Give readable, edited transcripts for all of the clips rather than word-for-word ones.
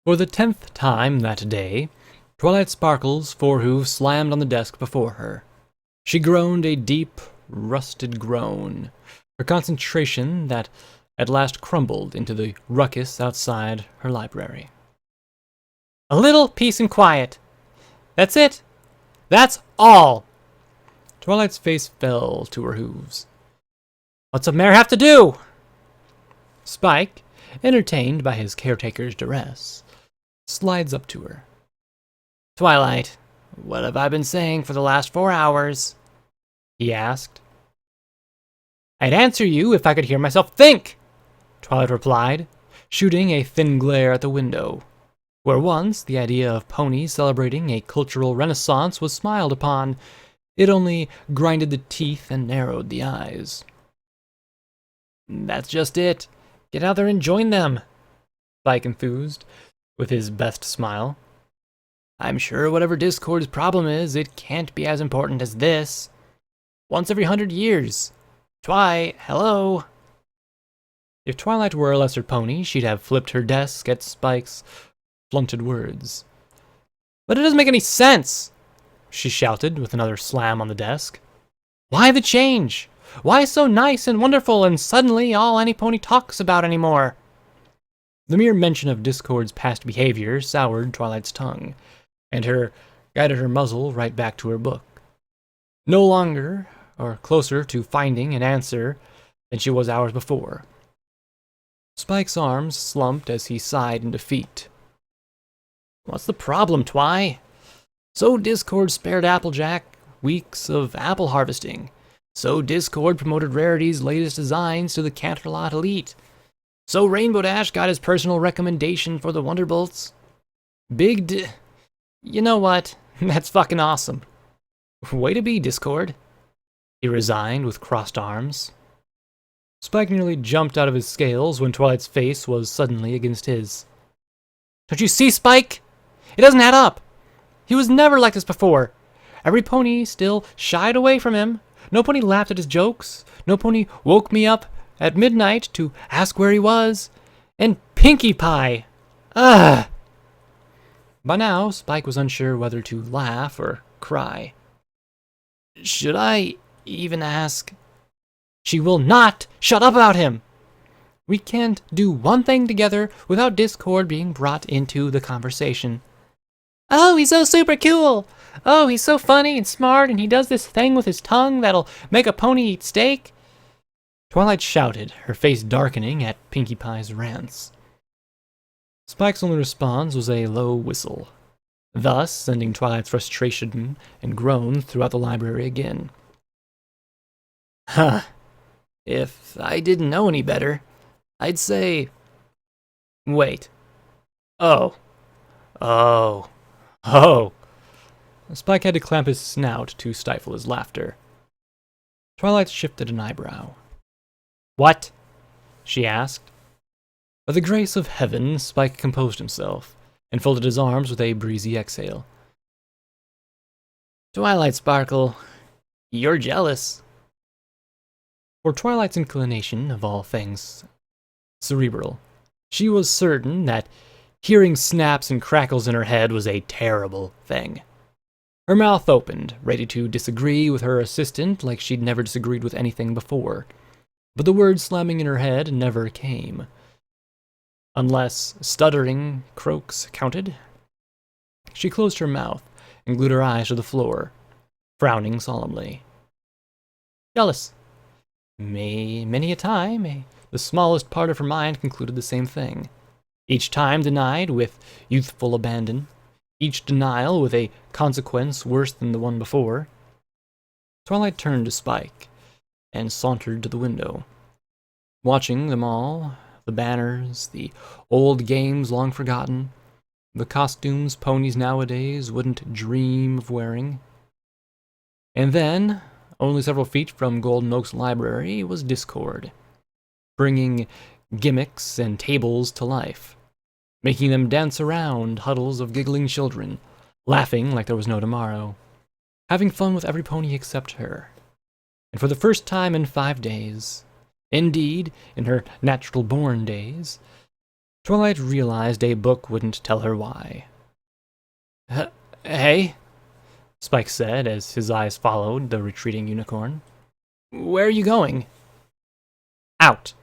For the 10th time that day, Twilight Sparkle's forehoof slammed on the desk before her. She groaned a deep, rusted groan, her concentration that at last crumbled into the ruckus outside her library. A little peace and quiet. That's it. That's all. Twilight's face fell to her hooves. What's a mayor have to do? Spike, entertained by his caretaker's duress, slides up to her. Twilight, what have I been saying for the last 4 hours? He asked. I'd answer you if I could hear myself think, Twilight replied, shooting a thin glare at the window, where once the idea of ponies celebrating a cultural renaissance was smiled upon. It only grinded the teeth and narrowed the eyes. That's just it. Get out there and join them, Spike enthused, with his best smile. I'm sure whatever Discord's problem is, it can't be as important as this. Once every 100 years. Hello. If Twilight were a lesser pony, she'd have flipped her desk at Spike's blunted words. But it doesn't make any sense, she shouted with another slam on the desk. Why the change? Why so nice and wonderful and suddenly all any pony talks about anymore? The mere mention of Discord's past behavior soured Twilight's tongue, and guided her muzzle right back to her book. No longer, or closer to finding an answer than she was hours before. Spike's arms slumped as he sighed in defeat. What's the problem, Twi? So Discord spared Applejack weeks of apple harvesting. So Discord promoted Rarity's latest designs to the Canterlot elite. So Rainbow Dash got his personal recommendation for the Wonderbolts. You know what? That's fucking awesome. Way to be, Discord. He resigned with crossed arms. Spike nearly jumped out of his scales when Twilight's face was suddenly against his. Don't you see, Spike? It doesn't add up. He was never like this before. Every pony still shied away from him. No pony laughed at his jokes. No pony woke me up at midnight to ask where he was. And Pinkie Pie. Ugh! By now, Spike was unsure whether to laugh or cry. Should I even ask? She will not shut up about him. We can't do one thing together without Discord being brought into the conversation. Oh, he's so super cool. Oh, he's so funny and smart, and he does this thing with his tongue that'll make a pony eat steak. Twilight shouted, her face darkening at Pinkie Pie's rants. Spike's only response was a low whistle, thus sending Twilight's frustration and groans throughout the library again. Huh. If I didn't know any better, I'd say... Wait. Oh. Spike had to clamp his snout to stifle his laughter. Twilight shifted an eyebrow. What? She asked. By the grace of heaven, Spike composed himself, and folded his arms with a breezy exhale. Twilight Sparkle, you're jealous. For Twilight's inclination of all things cerebral, she was certain that hearing snaps and crackles in her head was a terrible thing. Her mouth opened, ready to disagree with her assistant like she'd never disagreed with anything before, but the words slamming in her head never came. Unless stuttering croaks counted. She closed her mouth and glued her eyes to the floor, frowning solemnly. Jealous. Many a time, the smallest part of her mind concluded the same thing. Each time denied with youthful abandon, each denial with a consequence worse than the one before. Twilight turned to Spike and sauntered to the window, watching them all, the banners, the old games long forgotten, the costumes ponies nowadays wouldn't dream of wearing. And then, only several feet from Golden Oak's library, was Discord, bringing gimmicks and tables to life, making them dance around huddles of giggling children, laughing like there was no tomorrow, having fun with every pony except her. And for the first time in 5 days, indeed, in her natural-born days, Twilight realized a book wouldn't tell her why. Hey, Spike said as his eyes followed the retreating unicorn. Where are you going? Out,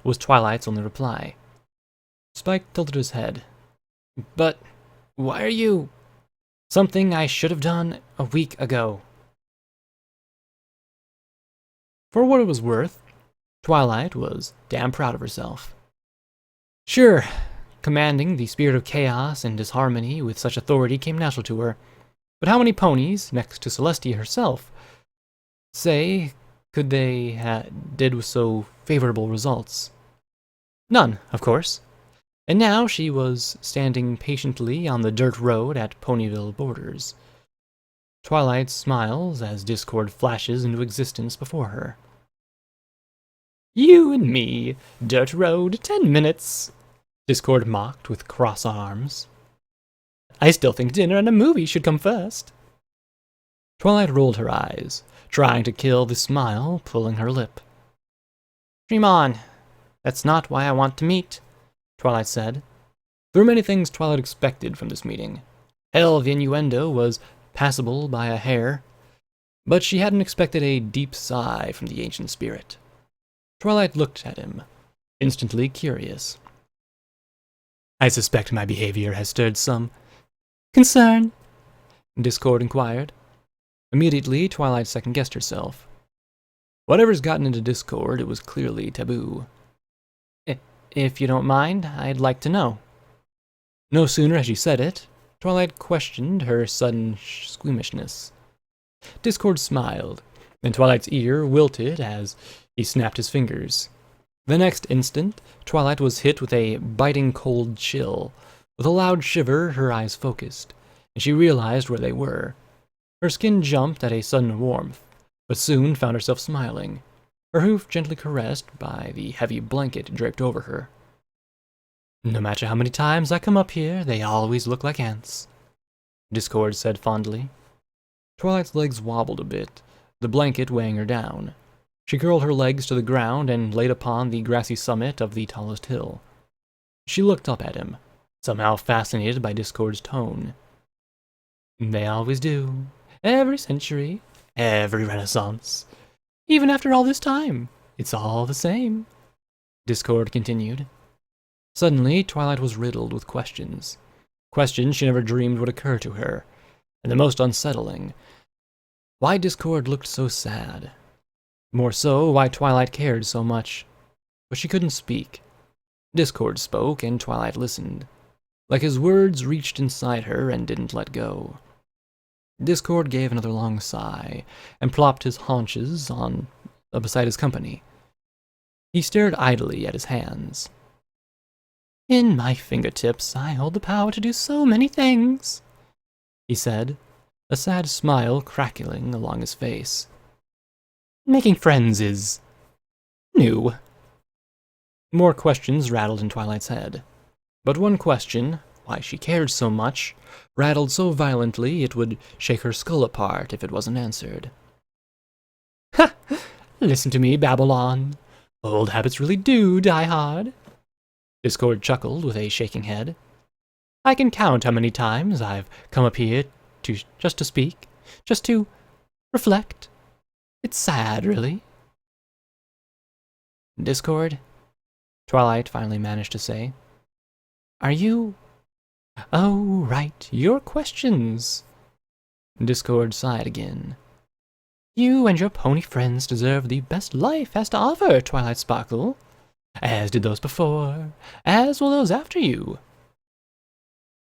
was Twilight's only reply. Spike tilted his head. But why are you... Something I should have done a week ago. For what it was worth, Twilight was damn proud of herself. Sure, commanding the spirit of chaos and disharmony with such authority came natural to her, but how many ponies, next to Celestia herself, could they did with so favorable results? None, of course. And now she was standing patiently on the dirt road at Ponyville borders. Twilight smiles as discord flashes into existence before her. You and me, dirt road, 10 minutes, Discord mocked with cross arms. I still think dinner and a movie should come first. Twilight rolled her eyes, trying to kill the smile pulling her lip. Dream on. That's not why I want to meet, Twilight said. There were many things Twilight expected from this meeting. Hell, the innuendo was passable by a hair, but she hadn't expected a deep sigh from the ancient spirit. Twilight looked at him, instantly curious. I suspect my behavior has stirred some concern, Discord inquired. Immediately, Twilight second-guessed herself. Whatever's gotten into Discord, it was clearly taboo. If you don't mind, I'd like to know. No sooner had she said it, Twilight questioned her sudden squeamishness. Discord smiled, and Twilight's ear wilted as he snapped his fingers. The next instant, Twilight was hit with a biting cold chill. With a loud shiver, her eyes focused, and she realized where they were. Her skin jumped at a sudden warmth, but soon found herself smiling, her hoof gently caressed by the heavy blanket draped over her. No matter how many times I come up here, they always look like ants, Discord said fondly. Twilight's legs wobbled a bit, the blanket weighing her down. She curled her legs to the ground and laid upon the grassy summit of the tallest hill. She looked up at him, somehow fascinated by Discord's tone. They always do. Every century, every renaissance. Even after all this time, it's all the same, Discord continued. Suddenly, Twilight was riddled with questions. Questions she never dreamed would occur to her, and the most unsettling. Why Discord looked so sad. More so, why Twilight cared so much. But she couldn't speak. Discord spoke, and Twilight listened, like his words reached inside her and didn't let go. Discord gave another long sigh, and plopped his haunches on beside his company. He stared idly at his hands. In my fingertips, I hold the power to do so many things, he said, a sad smile crackling along his face. Making friends is new. More questions rattled in Twilight's head, but one question, why she cared so much, rattled so violently it would shake her skull apart if it wasn't answered. Ha! Listen to me, Babylon. Old habits really do die hard. Discord chuckled with a shaking head. I can count how many times I've come up here just to speak, just to reflect. It's sad, really. Discord, Twilight finally managed to say. Are you... Oh, right, your questions. Discord sighed again. You and your pony friends deserve the best life has to offer, Twilight Sparkle. As did those before, as will those after you.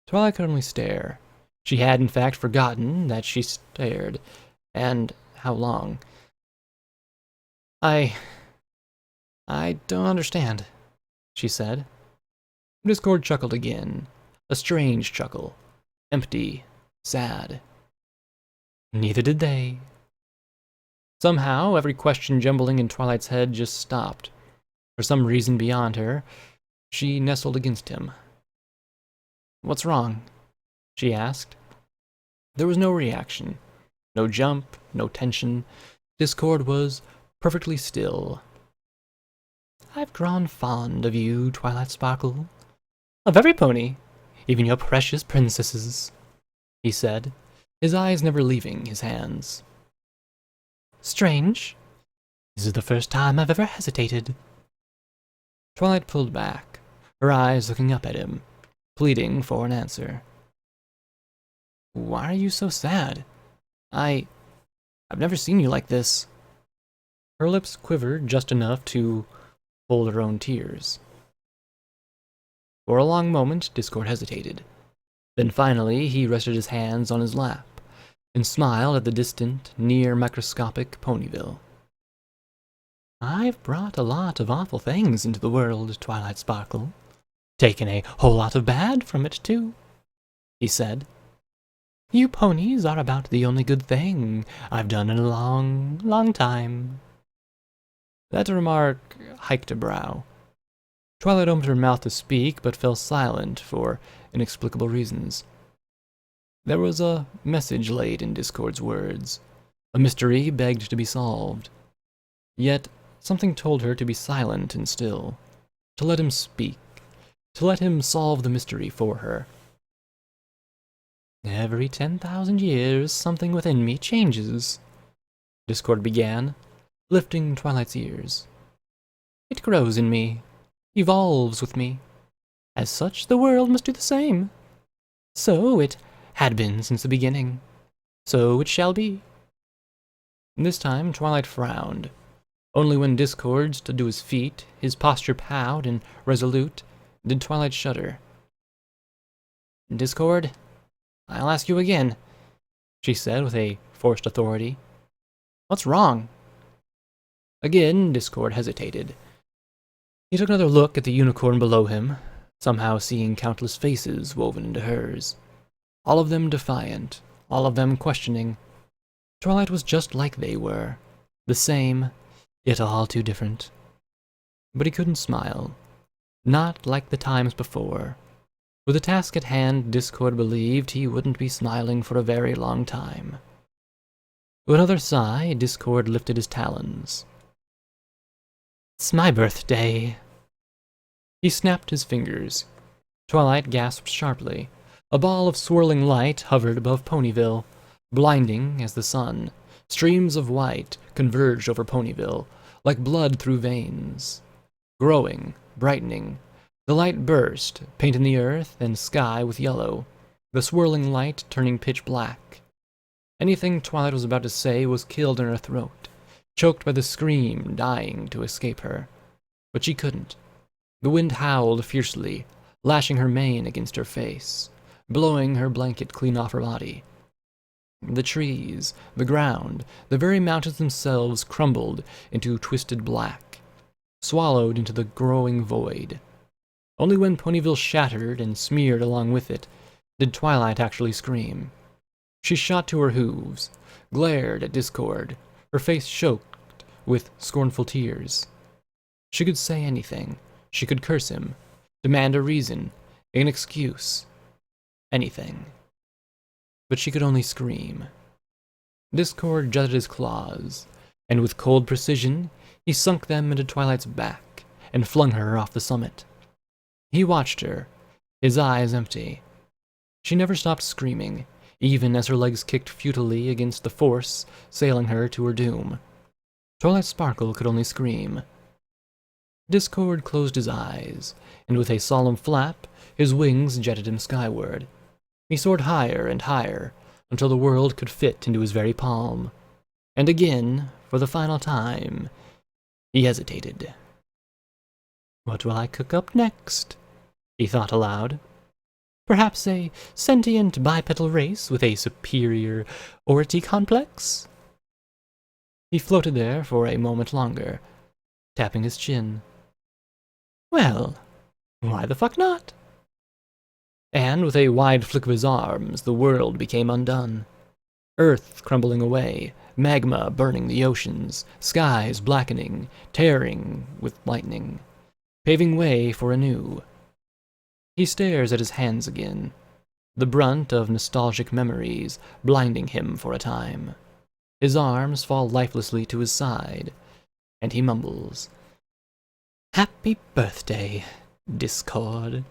Twilight could only stare. She had, in fact, forgotten that she stared, and how long. I don't understand, she said. Discord chuckled again, a strange chuckle, empty, sad. Neither did they. Somehow, every question jumbling in Twilight's head just stopped. For some reason beyond her, she nestled against him. What's wrong? She asked. There was no reaction, no jump, no tension. Discord was perfectly still. I've grown fond of you, Twilight Sparkle. Of every pony, even your precious princesses, he said, his eyes never leaving his hands. Strange. This is the first time I've ever hesitated. Twilight pulled back, her eyes looking up at him, pleading for an answer. Why are you so sad? I've never seen you like this. Her lips quivered just enough to hold her own tears. For a long moment, Discord hesitated. Then finally, he rested his hands on his lap and smiled at the distant, near-microscopic Ponyville. I've brought a lot of awful things into the world, Twilight Sparkle. Taken a whole lot of bad from it, too, he said. You ponies are about the only good thing I've done in a long, long time. That remark hiked a brow. Twilight opened her mouth to speak, but fell silent for inexplicable reasons. There was a message laid in Discord's words. A mystery begged to be solved. Yet something told her to be silent and still, to let him speak, to let him solve the mystery for her. Every 10,000 years, something within me changes, Discord began, lifting Twilight's ears. It grows in me, evolves with me. As such, the world must do the same. So it had been since the beginning. So it shall be. This time, Twilight frowned. Only when Discord stood to his feet, his posture proud and resolute, did Twilight shudder. Discord, I'll ask you again, she said with a forced authority. What's wrong? Again, Discord hesitated. He took another look at the unicorn below him, somehow seeing countless faces woven into hers. All of them defiant, all of them questioning. Twilight was just like they were, the same, yet all too different. But he couldn't smile, not like the times before. With the task at hand, Discord believed he wouldn't be smiling for a very long time. With another sigh, Discord lifted his talons. It's my birthday. He snapped his fingers. Twilight gasped sharply. A ball of swirling light hovered above Ponyville, blinding as the sun. Streams of white converged over Ponyville, like blood through veins. Growing, brightening, the light burst, painting the earth and sky with yellow, the swirling light turning pitch black. Anything Twilight was about to say was killed in her throat, choked by the scream dying to escape her. But she couldn't. The wind howled fiercely, lashing her mane against her face, blowing her blanket clean off her body. The trees, the ground, the very mountains themselves crumbled into twisted black, swallowed into the growing void. Only when Ponyville shattered and smeared along with it did Twilight actually scream. She shot to her hooves, glared at Discord, her face choked with scornful tears. She could say anything. She could curse him, demand a reason, an excuse, anything. But she could only scream. Discord jutted his claws, and with cold precision, he sunk them into Twilight's back and flung her off the summit. He watched her, his eyes empty. She never stopped screaming, even as her legs kicked futilely against the force sailing her to her doom. Twilight Sparkle could only scream. Discord closed his eyes, and with a solemn flap, his wings jetted him skyward. He soared higher and higher, until the world could fit into his very palm. And again, for the final time, he hesitated. What will I cook up next? He thought aloud. Perhaps a sentient bipedal race with a superior ority complex? He floated there for a moment longer, tapping his chin. Well, why the fuck not? And with a wide flick of his arms, the world became undone. Earth crumbling away, magma burning the oceans, skies blackening, tearing with lightning, paving way for a new. He stares at his hands again, the brunt of nostalgic memories blinding him for a time. His arms fall lifelessly to his side, and he mumbles, Happy birthday, Discord.